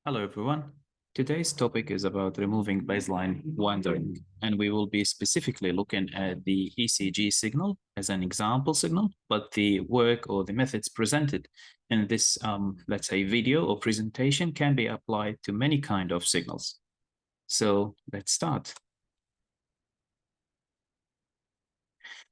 Hello, everyone. Today's topic is about removing baseline wandering, and we will be specifically looking at the ECG signal as an example signal, but the work or the methods presented in this, let's say, video or presentation can be applied to many kind of signals. So let's start.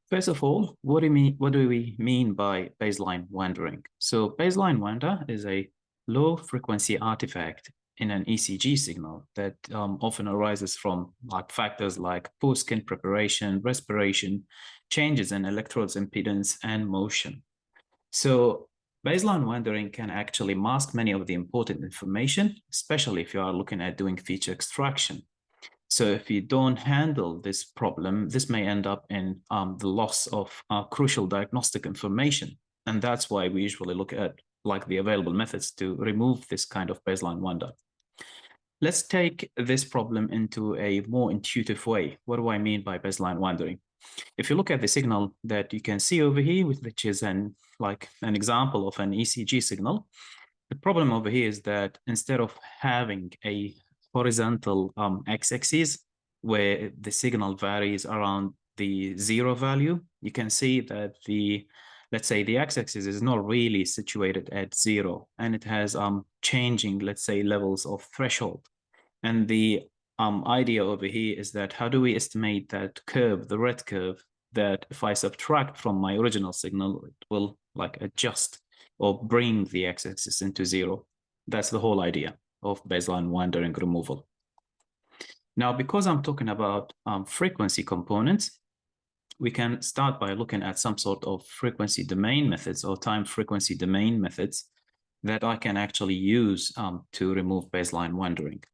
First of all, what do we mean by baseline wandering? So baseline wander is a low frequency artifact in an ECG signal that often arises from factors like poor skin preparation, respiration, changes in electrodes impedance, and motion. So baseline wandering can actually mask many of the important information, especially if you are looking at doing feature extraction. So if you don't handle this problem, this may end up in the loss of crucial diagnostic information. And that's why we usually look at the available methods to remove this kind of baseline wander. Let's take this problem into a more intuitive way. What do I mean by baseline wandering? If you look at the signal that you can see over here, which is an example of an ECG signal, the problem over here is that instead of having a horizontal x-axis where the signal varies around the zero value, you can see that let's say the x-axis is not really situated at zero, and it has changing, let's say, levels of threshold. And the idea over here is that how do we estimate that curve, the red curve, that if I subtract from my original signal, it will adjust or bring the x-axis into zero. That's the whole idea of baseline wandering removal. Now, because I'm talking about frequency components, we can start by looking at some sort of frequency domain methods or time frequency domain methods that I can actually use to remove baseline wandering.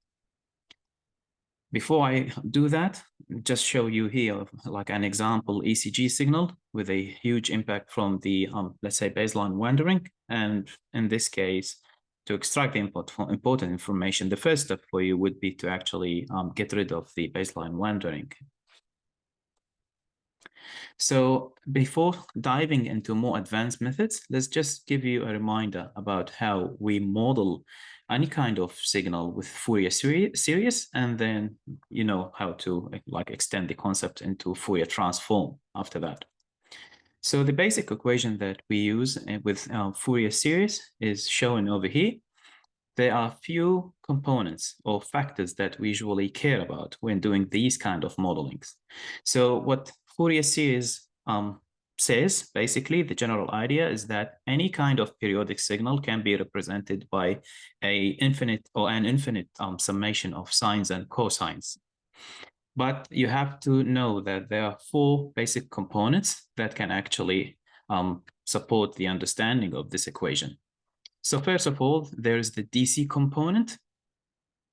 Before I do that, just show you here like an example ECG signal with a huge impact from the, let's say, baseline wandering. And in this case, to extract the important information, the first step for you would be to actually get rid of the baseline wandering. So before diving into more advanced methods, let's just give you a reminder about how we model any kind of signal with Fourier series, and then you know how to extend the concept into Fourier transform after that. So the basic equation that we use with Fourier series is shown over here. There are few components or factors that we usually care about when doing these kind of modelings. So what Fourier series says, basically, the general idea is that any kind of periodic signal can be represented by an infinite summation of sines and cosines. But you have to know that there are four basic components that can actually support the understanding of this equation. So first of all, there's the DC component.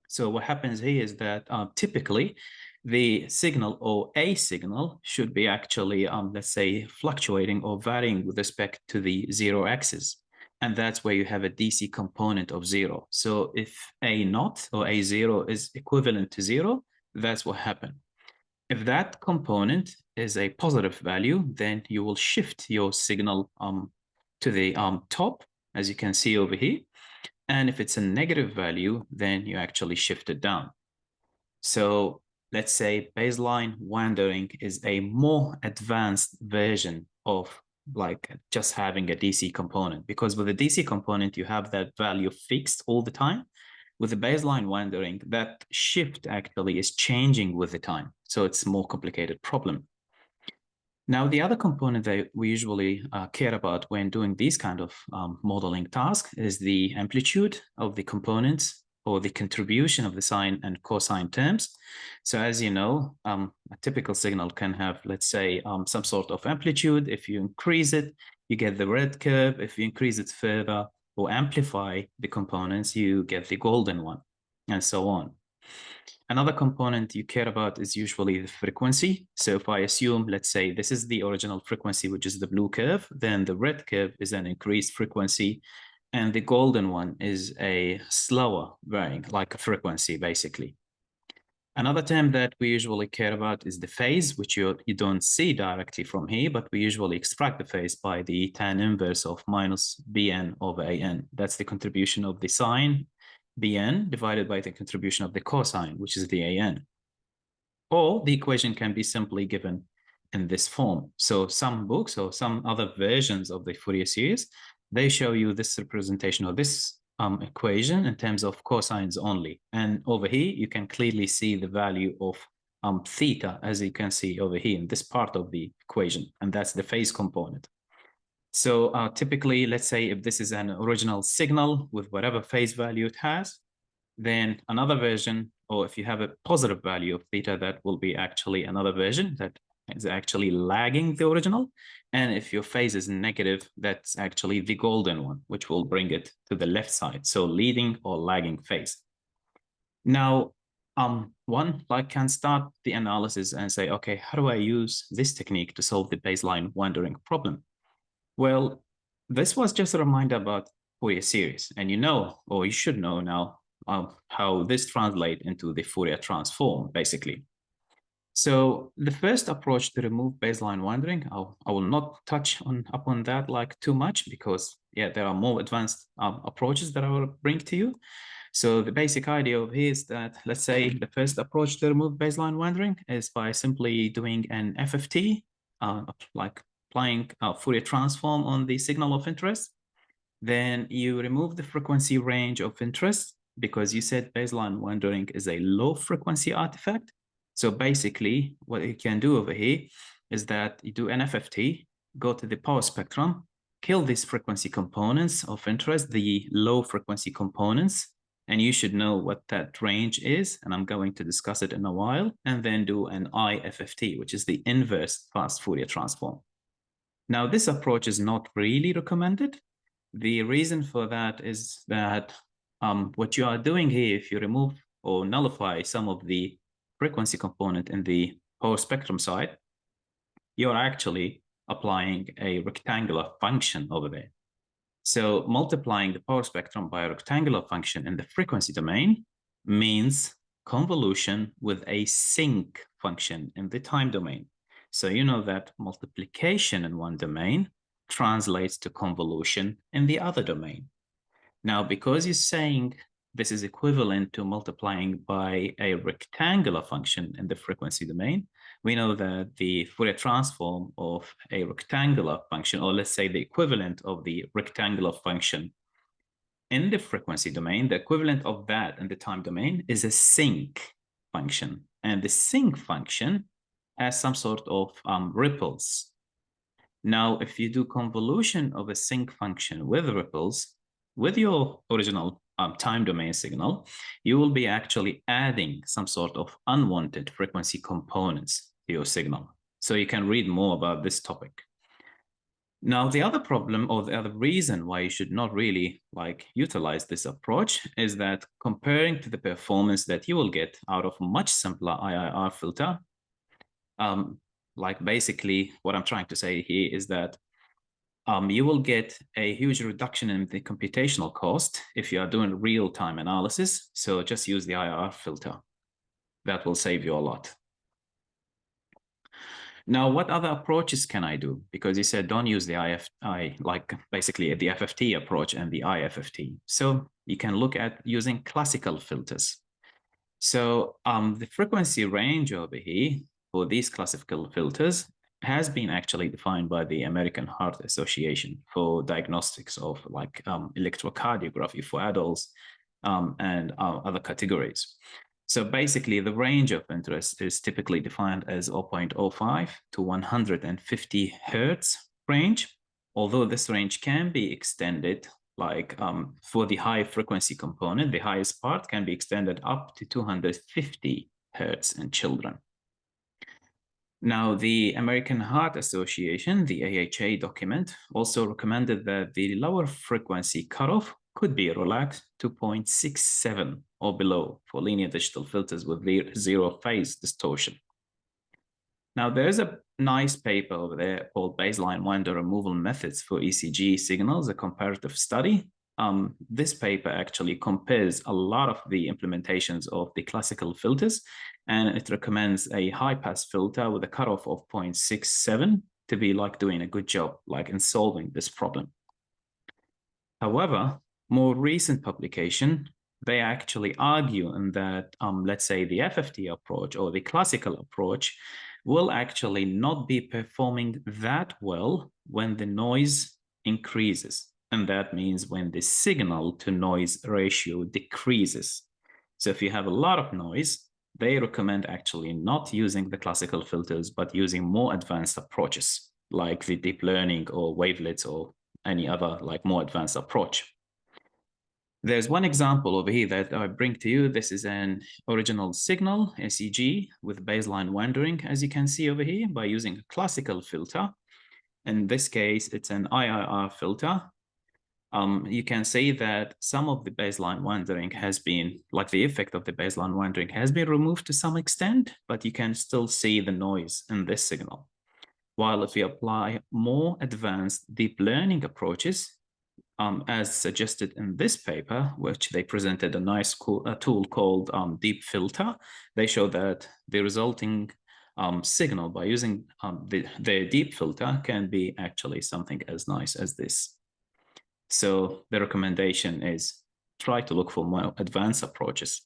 So what happens here is that typically the signal or a signal should be actually, let's say, fluctuating or varying with respect to the zero axis. And that's where you have a DC component of zero. So if a naught or a zero is equivalent to zero, that's what happened. If that component is a positive value, then you will shift your signal to the top, as you can see over here. And if it's a negative value, then you actually shift it down. So let's say baseline wandering is a more advanced version of just having a DC component, because with a DC component, you have that value fixed all the time. With the baseline wandering, that shift actually is changing with the time. So it's a more complicated problem. Now, the other component that we usually care about when doing these kind of modeling tasks is the amplitude of the components or the contribution of the sine and cosine terms. So as you know, a typical signal can have, let's say, some sort of amplitude. If you increase it, you get the red curve. If you increase it further or amplify the components, you get the golden one, and so on. Another component you care about is usually the frequency. So if I assume, let's say, this is the original frequency, which is the blue curve, then the red curve is an increased frequency, and the golden one is a slower varying, like a frequency, basically. Another term that we usually care about is the phase, which you don't see directly from here, but we usually extract the phase by the tan inverse of minus bn over an. That's the contribution of the sine Bn divided by the contribution of the cosine, which is the an. Or the equation can be simply given in this form. So some books or some other versions of the Fourier series, they show you this representation of this equation in terms of cosines only. And over here, you can clearly see the value of theta, as you can see over here in this part of the equation, and that's the phase component. So typically, let's say if this is an original signal with whatever phase value it has, then another version, or if you have a positive value of theta, that will be actually another version that is actually lagging the original. And if your phase is negative, that's actually the golden one, which will bring it to the left side. So leading or lagging phase. Now, one can start the analysis and say, okay, how do I use this technique to solve the baseline wandering problem? Well, this was just a reminder about Fourier series, and you know, or you should know now, how this translates into the Fourier transform, basically. So the first approach to remove baseline wandering, I will not touch upon that like too much because, yeah, there are more advanced approaches that I will bring to you. So the basic idea of here is that, let's say the first approach to remove baseline wandering is by simply doing an FFT, like applying a Fourier transform on the signal of interest. Then you remove the frequency range of interest because you said baseline wandering is a low frequency artifact. So basically what you can do over here is that you do an FFT, go to the power spectrum, kill these frequency components of interest, the low frequency components, and you should know what that range is, and I'm going to discuss it in a while, and then do an IFFT, which is the inverse fast Fourier transform. Now, this approach is not really recommended. The reason for that is that what you are doing here, if you remove or nullify some of the frequency component in the power spectrum side, you're actually applying a rectangular function over there. So multiplying the power spectrum by a rectangular function in the frequency domain means convolution with a sinc function in the time domain. So you know that multiplication in one domain translates to convolution in the other domain. Now, because you're saying this is equivalent to multiplying by a rectangular function in the frequency domain, we know that the Fourier transform of a rectangular function, or let's say the equivalent of the rectangular function in the frequency domain, the equivalent of that in the time domain is a sinc function. And the sinc function has some sort of ripples. Now, if you do convolution of a sinc function with ripples, with your original time domain signal, you will be actually adding some sort of unwanted frequency components to your signal. So you can read more about this topic. Now, the other problem or the other reason why you should not really utilize this approach is that comparing to the performance that you will get out of a much simpler IIR filter, basically what I'm trying to say here is that you will get a huge reduction in the computational cost if you are doing real-time analysis. So just use the IIR filter. That will save you a lot. Now, what other approaches can I do? Because you said don't use the basically the FFT approach and the IFFT. So you can look at using classical filters. So the frequency range over here for these classical filters has been actually defined by the American Heart Association for diagnostics of electrocardiography for adults and other categories. So basically, the range of interest is typically defined as 0.05 to 150 hertz range, although this range can be extended for the high frequency component, the highest part can be extended up to 250 hertz in children. Now, the American Heart Association, the AHA document, also recommended that the lower frequency cutoff could be relaxed to 0.67 or below for linear digital filters with zero phase distortion. Now, there's a nice paper over there called Baseline Wander Removal Methods for ECG Signals, a comparative study. This paper actually compares a lot of the implementations of the classical filters, and it recommends a high-pass filter with a cutoff of 0.67 to be doing a good job in solving this problem. However, more recent publication they actually argue in that, let's say, the FFT approach or the classical approach will actually not be performing that well when the noise increases. And that means when the signal to noise ratio decreases. So if you have a lot of noise, they recommend actually not using the classical filters, but using more advanced approaches like the deep learning or wavelets or any other like more advanced approach. There's one example over here that I bring to you. This is an original signal, SEG, with baseline wandering, as you can see over here, by using a classical filter. In this case, it's an IIR filter. You can say that some of the baseline wandering has been, like the effect of the baseline wandering has been removed to some extent, but you can still see the noise in this signal. While if you apply more advanced deep learning approaches, as suggested in this paper, which they presented a nice tool called Deep Filter, they show that the resulting signal by using the deep filter can be actually something as nice as this. So the recommendation is try to look for more advanced approaches.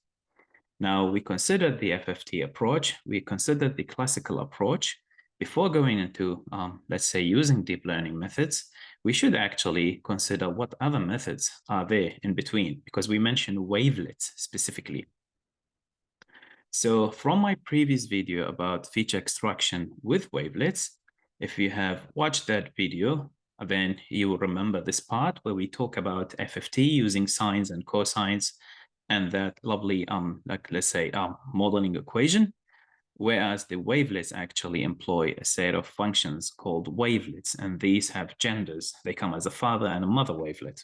Now we considered the FFT approach, we considered the classical approach. Before going into, let's say, using deep learning methods, we should actually consider what other methods are there in between, because we mentioned wavelets specifically. So from my previous video about feature extraction with wavelets, if you have watched that video, then you will remember this part where we talk about FFT using sines and cosines and that lovely, like let's say, modeling equation. Whereas the wavelets actually employ a set of functions called wavelets, and these have genders. They come as a father and a mother wavelet.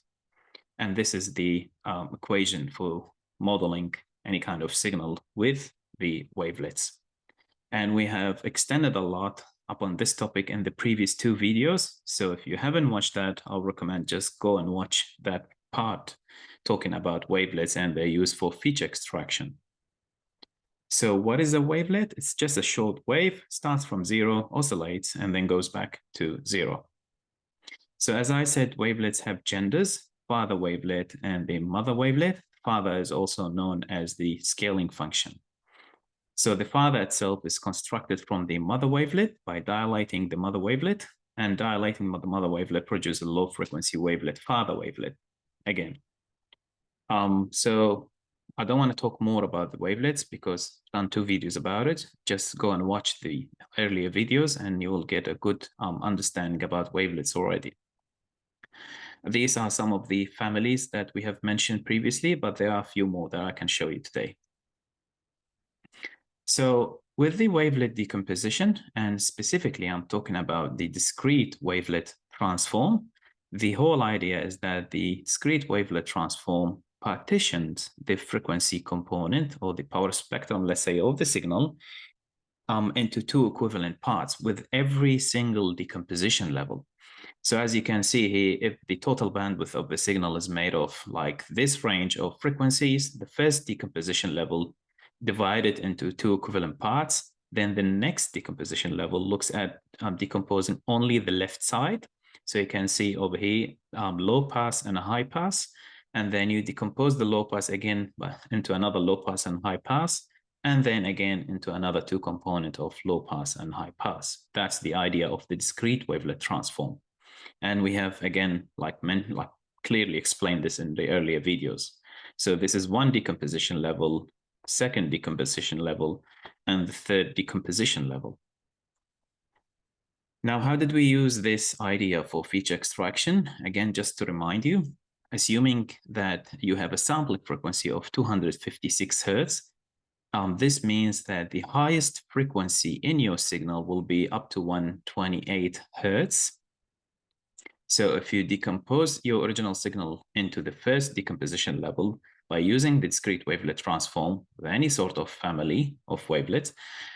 And this is the equation for modeling any kind of signal with the wavelets. And we have extended a lot upon this topic in the previous two videos. So if you haven't watched that, I'll recommend just go and watch that part talking about wavelets and their use for feature extraction. So what is a wavelet? It's just a short wave, starts from 0, oscillates, and then goes back to 0. So as I said, wavelets have genders, father wavelet and the mother wavelet. Father is also known as the scaling function. So the father itself is constructed from the mother wavelet by dilating the mother wavelet, and dilating the mother wavelet produces a low frequency wavelet, father wavelet again. So I don't want to talk more about the wavelets because I've done 2 videos about it. Just go and watch the earlier videos and you will get a good understanding about wavelets already. These are some of the families that we have mentioned previously, but there are a few more that I can show you today. So with the wavelet decomposition, and specifically I'm talking about the discrete wavelet transform, the whole idea is that the discrete wavelet transform partitions the frequency component or the power spectrum, let's say, of the signal into 2 equivalent parts with every single decomposition level. So as you can see here, if the total bandwidth of the signal is made of like this range of frequencies, the first decomposition level divided into 2 equivalent parts, then the next decomposition level looks at decomposing only the left side. So you can see over here, low pass and a high pass. And then you decompose the low pass again into another low pass and high pass, and then again into another 2 component of low pass and high pass. That's the idea of the discrete wavelet transform. And we have, again, like clearly explained this in the earlier videos. So this is one decomposition level, second decomposition level, and the third decomposition level. Now, how did we use this idea for feature extraction? Again, just to remind you, assuming that you have a sampling frequency of 256 hertz, this means that the highest frequency in your signal will be up to 128 hertz. So if you decompose your original signal into the first decomposition level by using the discrete wavelet transform with any sort of family of wavelets,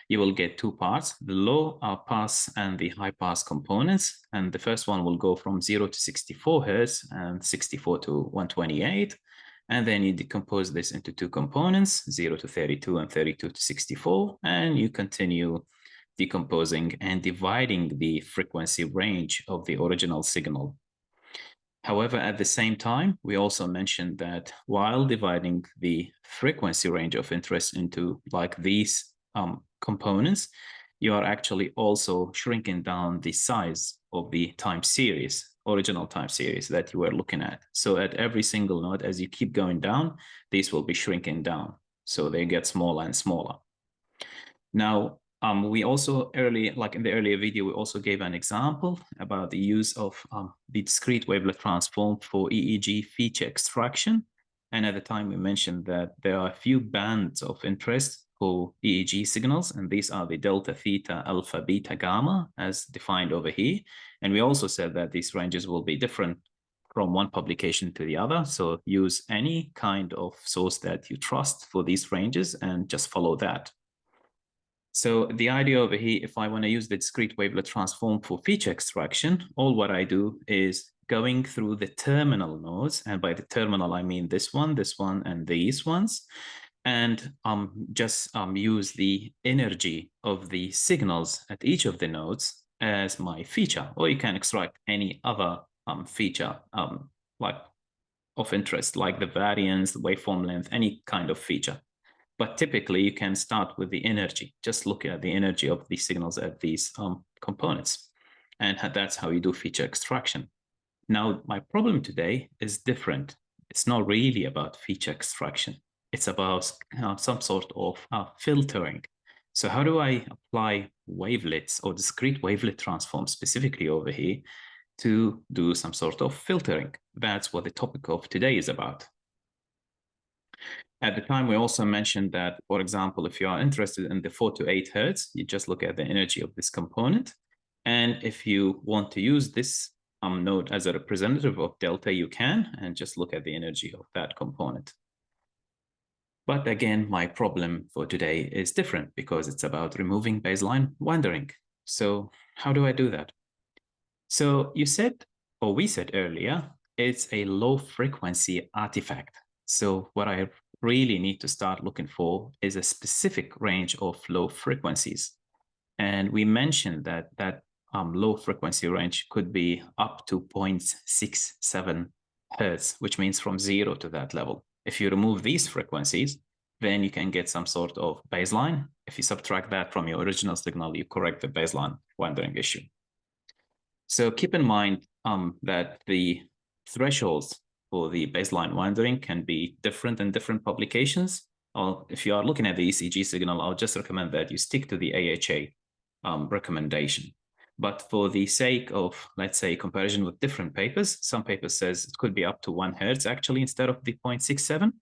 you will get 2 parts, the low pass and the high pass components. And the first one will go from 0 to 64 hertz and 64 to 128. And then you decompose this into 2 components, 0 to 32 and 32 to 64. And you continue decomposing and dividing the frequency range of the original signal. However, at the same time, we also mentioned that while dividing the frequency range of interest into like these components, you are actually also shrinking down the size of the time series, original time series that you were looking at. So at every single node, as you keep going down, these will be shrinking down. So they get smaller and smaller. Now, we also like in the earlier video, we also gave an example about the use of the discrete wavelet transform for EEG feature extraction. And at the time, we mentioned that there are a few bands of interest for EEG signals, and these are the delta, theta, alpha, beta, gamma, as defined over here. And we also said that these ranges will be different from one publication to the other. So use any kind of source that you trust for these ranges and just follow that. So the idea over here, if I want to use the discrete wavelet transform for feature extraction, all what I do is going through the terminal nodes. And by the terminal, I mean this one, and these ones. And just use the energy of the signals at each of the nodes as my feature. Or you can extract any other feature like of interest, like the variance, the waveform length, any kind of feature. But typically, you can start with the energy. Just look at the energy of these signals at these components. And that's how you do feature extraction. Now, my problem today is different. It's not really about feature extraction. It's about some sort of filtering. So how do I apply wavelets or discrete wavelet transforms specifically over here to do some sort of filtering? That's what the topic of today is about. At the time, we also mentioned that, for example, if you are interested in the 4 to 8 hertz, you just look at the energy of this component. And if you want to use this node as a representative of delta, you can, and just look at the energy of that component. But again, my problem for today is different because it's about removing baseline wandering. So how do I do that? So you said, or we said earlier, it's a low frequency artifact. So what I really need to start looking for is a specific range of low frequencies. And we mentioned that low frequency range could be up to 0.67 hertz, which means from 0 to that level. If you remove these frequencies, then you can get some sort of baseline. If you subtract that from your original signal, you correct the baseline wandering issue. So keep in mind that the thresholds for the baseline wandering can be different in different publications. Or if you are looking at the ECG signal, I'll just recommend that you stick to the AHA recommendation. But for the sake of, let's say, comparison with different papers, some papers says it could be up to 1 hertz actually instead of the 0.67.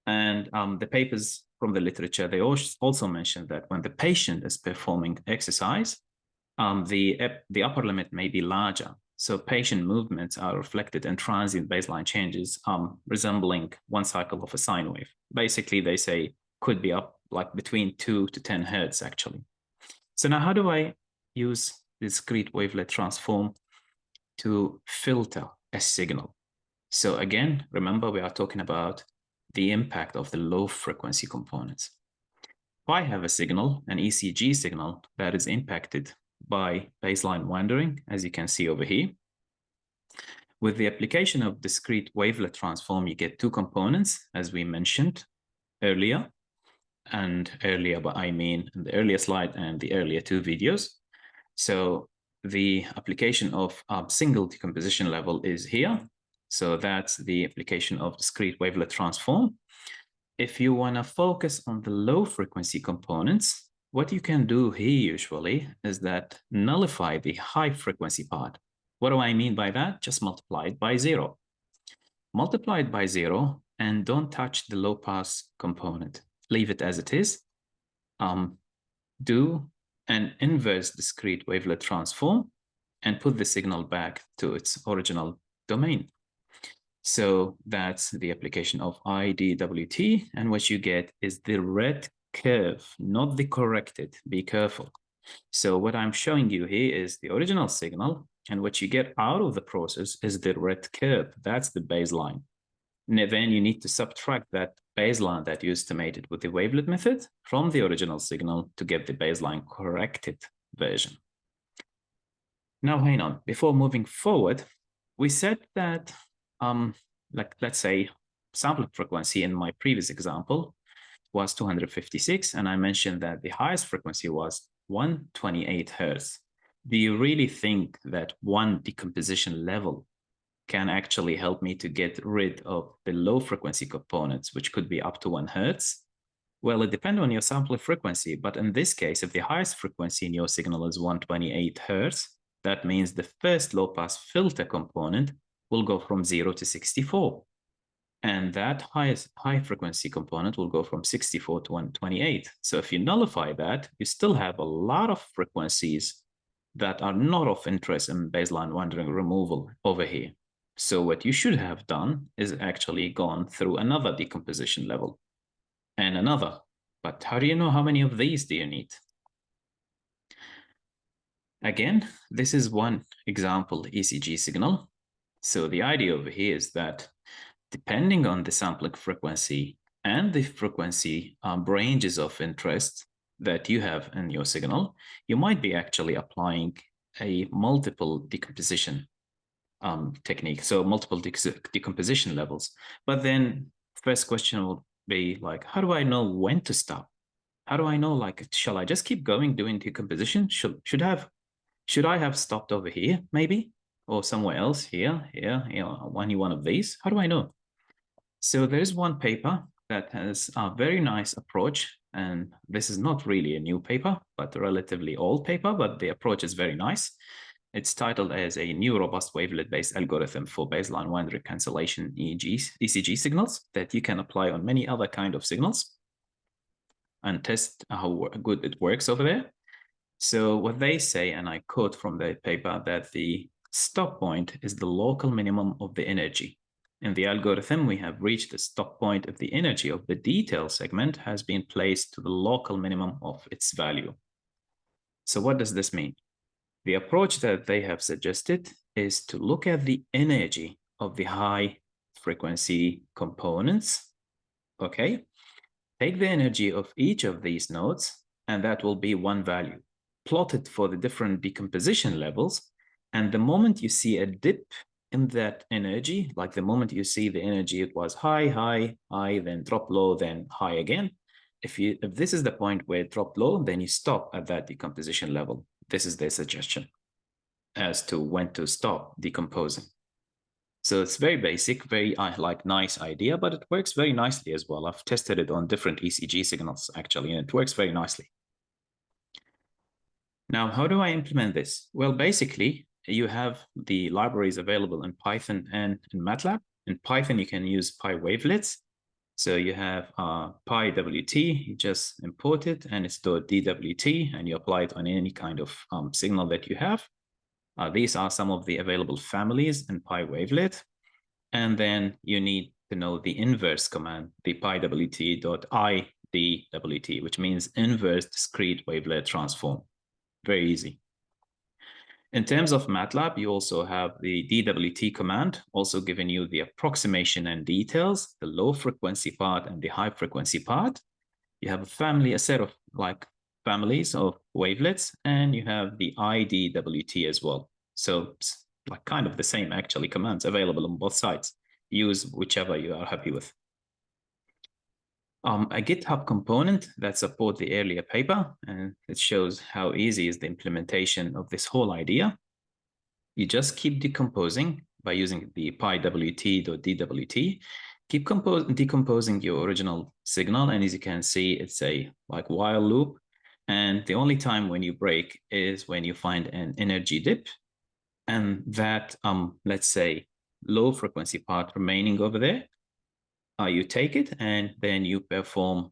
And the papers from the literature, they also mention that when the patient is performing exercise, the upper limit may be larger. So patient movements are reflected in transient baseline changes resembling one cycle of a sine wave. Basically, they say could be up like between 2 to 10 hertz actually. So now how do I use discrete wavelet transform to filter a signal? So again, remember we are talking about the impact of the low frequency components. If I have a signal, an ECG signal that is impacted by baseline wandering, as you can see over here. With the application of discrete wavelet transform, you get 2 components, as we mentioned earlier. And earlier, but I mean in the earlier slide and the earlier 2 videos. So the application of single decomposition level is here. So that's the application of discrete wavelet transform. If you want to focus on the low frequency components, what you can do here usually is that nullify the high frequency part. What do I mean by that? Just multiply it by 0. Multiply it by 0 and don't touch the low pass component. Leave it as it is. Do an inverse discrete wavelet transform and put the signal back to its original domain. So that's the application of IDWT, and what you get is the red curve, not the corrected. Be careful. So what I'm showing you here is the original signal, and what you get out of the process is the red curve. That's the baseline. And then you need to subtract that baseline that you estimated with the wavelet method from the original signal to get the baseline corrected version. Now, hang on. Before moving forward, we said that, like, let's say sampling frequency in my previous example was 256, and I mentioned that the highest frequency was 128 hertz. Do you really think that one decomposition level can actually help me to get rid of the low frequency components, which could be up to 1 hertz? Well, it depends on your sampling frequency, but in this case, if the highest frequency in your signal is 128 hertz, that means the first low-pass filter component will go from 0 to 64. And that high frequency component will go from 64 to 128. So if you nullify that, you still have a lot of frequencies that are not of interest in baseline wandering removal over here. So what you should have done is actually gone through another decomposition level and another. But how do you know how many of these do you need? Again, this is one example ECG signal. So the idea over here is that depending on the sampling frequency and the frequency ranges of interest that you have in your signal, you might be actually applying a multiple decomposition technique, so multiple decomposition levels. But then first question will be like, how do I know when to stop? How do I know, like, shall I just keep going doing decomposition? Should I have stopped over here maybe, or somewhere else, here, one of these? How do I know? So there is one paper that has a very nice approach, and this is not really a new paper, but a relatively old paper, but the approach is very nice. It's titled as a new robust wavelet-based algorithm for baseline wandering cancellation ECG signals that you can apply on many other kind of signals and test how good it works over there. So what they say, and I quote from the paper, that the stop point is the local minimum of the energy. In the algorithm, we have reached the stop point if the energy of the detail segment has been placed to the local minimum of its value. So what does this mean? The approach that they have suggested is to look at the energy of the high frequency components, okay? Take the energy of each of these nodes, and that will be one value. Plot it for the different decomposition levels, and the moment you see a dip in that energy, like the moment you see the energy, it was high, high, high, then drop low, then high again. If this is the point where it dropped low, then you stop at that decomposition level. This is their suggestion as to when to stop decomposing. So it's very basic, very nice idea, but it works very nicely as well. I've tested it on different ECG signals actually, and it works very nicely. Now, how do I implement this? Well, basically, you have the libraries available in Python and in MATLAB. In Python, you can use PyWavelets. So you have PyWT, you just import it, and it's .dwt, and you apply it on any kind of signal that you have. These are some of the available families in PyWavelet. And then you need to know the inverse command, the PyWT.idwt, which means inverse discrete wavelet transform. Very easy. In terms of MATLAB, you also have the DWT command, also giving you the approximation and details, the low frequency part and the high frequency part. You have a set of families of wavelets, and you have the IDWT as well. So it's like kind of the same actually commands available on both sides. Use whichever you are happy with. A GitHub component that supports the earlier paper, and it shows how easy is the implementation of this whole idea. You just keep decomposing by using the PyWT.dwt. Keep decomposing your original signal, and as you can see, it's a while loop. And the only time when you break is when you find an energy dip, and that let's say low frequency part remaining over there. You take it and then you perform,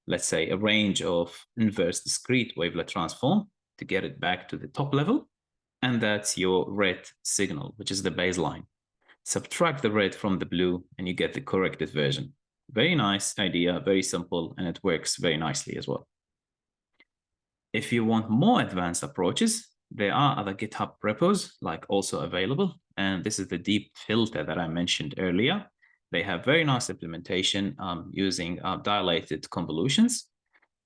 let's say, a range of inverse discrete wavelet transform to get it back to the top level. And that's your red signal, which is the baseline. Subtract the red from the blue and you get the corrected version. Very nice idea, very simple, and it works very nicely as well. If you want more advanced approaches, there are other GitHub repos also available. And this is the deep filter that I mentioned earlier. They have very nice implementation using dilated convolutions.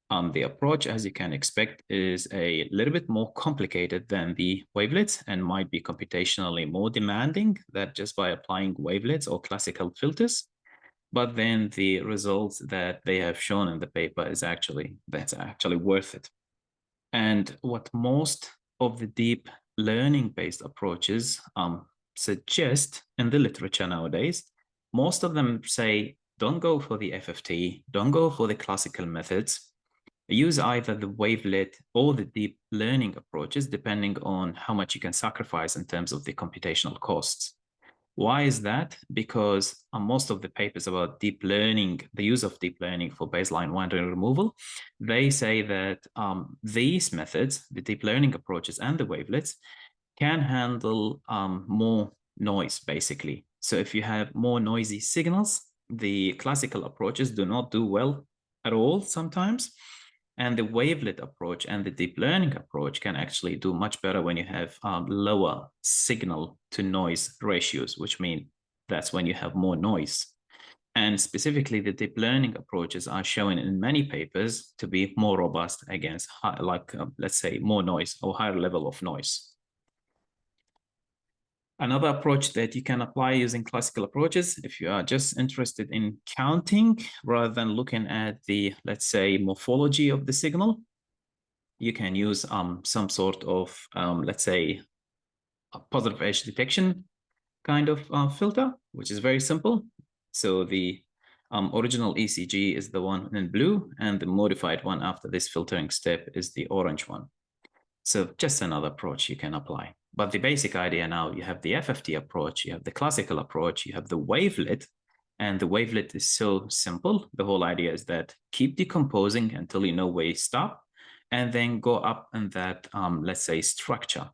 The approach, as you can expect, is a little bit more complicated than the wavelets and might be computationally more demanding than just by applying wavelets or classical filters. But then the results that they have shown in the paper is actually worth it. And what most of the deep learning-based approaches suggest in the literature nowadays, most of them say, don't go for the FFT, don't go for the classical methods. Use either the wavelet or the deep learning approaches, depending on how much you can sacrifice in terms of the computational costs. Why is that? Because most of the papers about deep learning, the use of deep learning for baseline wandering removal, they say that these methods, the deep learning approaches and the wavelets, can handle more noise, basically. So if you have more noisy signals, the classical approaches do not do well at all sometimes. And the wavelet approach and the deep learning approach can actually do much better when you have lower signal to noise ratios, which means that's when you have more noise. And specifically, the deep learning approaches are shown in many papers to be more robust against, let's say, more noise or higher level of noise. Another approach that you can apply using classical approaches, if you are just interested in counting rather than looking at the, let's say, morphology of the signal, you can use some sort of, let's say, a positive edge detection kind of filter, which is very simple. So the original ECG is the one in blue, and the modified one after this filtering step is the orange one. So just another approach you can apply. But the basic idea now, you have the FFT approach, you have the classical approach, you have the wavelet, and the wavelet is so simple. The whole idea is that keep decomposing until you know where you stop, and then go up in that, let's say, structure.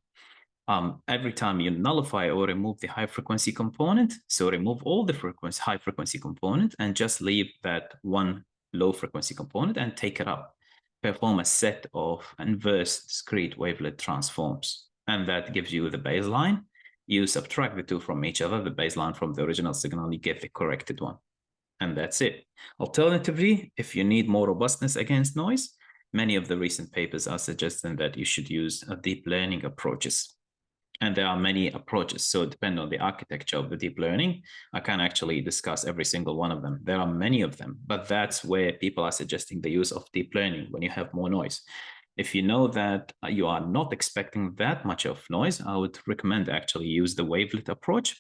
Every time you nullify or remove the high frequency component, so remove all the high frequency component and just leave that one low frequency component and take it up. Perform a set of inverse discrete wavelet transforms, and that gives you the baseline. You subtract the two from each other, the baseline from the original signal, you get the corrected one, and that's it. Alternatively, if you need more robustness against noise, many of the recent papers are suggesting that you should use deep learning approaches. And there are many approaches. So depending on the architecture of the deep learning, I can actually discuss every single one of them. There are many of them, but that's where people are suggesting the use of deep learning when you have more noise. If you know that you are not expecting that much of noise, I would recommend actually use the wavelet approach,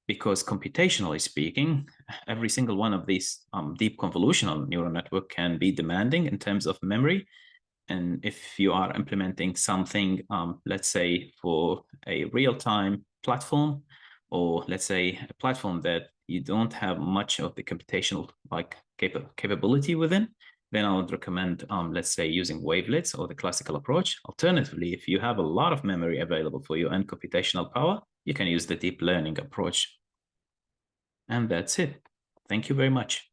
because computationally speaking, every single one of these deep convolutional neural network can be demanding in terms of memory. And if you are implementing something, let's say for a real-time platform, or let's say a platform that you don't have much of the computational capability within, then I would recommend, let's say, using wavelets or the classical approach. Alternatively, if you have a lot of memory available for you and computational power, you can use the deep learning approach. And that's it. Thank you very much.